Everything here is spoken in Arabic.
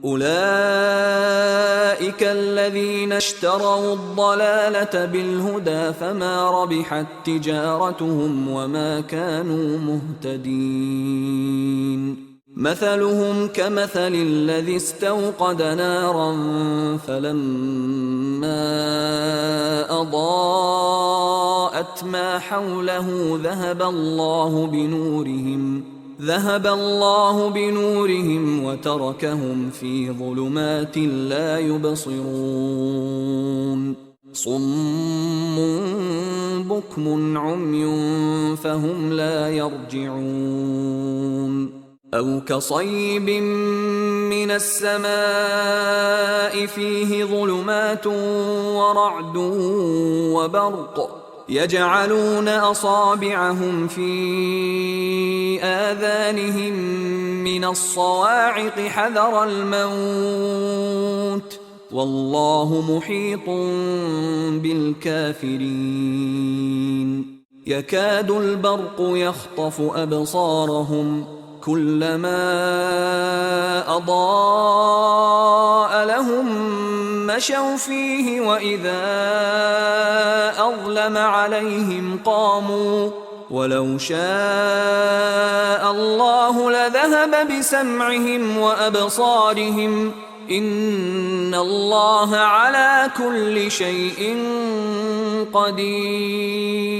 أولئك الذين اشتروا الضلالة بالهدى فما ربحت تجارتهم وما كانوا مهتدين. مثلهم كمثل الذي استوقد نارا فلما أضاءت ما حوله ذهب الله بنورهم وتركهم في ظلمات لا يبصرون. صم بكم عمي فهم لا يرجعون. أو كصيب من السماء فيه ظلمات ورعد وبرق يجعلون أصابعهم في آذانهم من الصواعق حذر الموت والله محيط بالكافرين. يكاد البرق يخطف أبصارهم كلما أضاء لهم مشوا فيه وإذا أظلم عليهم قاموا ولو شاء الله لذهب بسمعهم وأبصارهم إن الله على كل شيء قدير.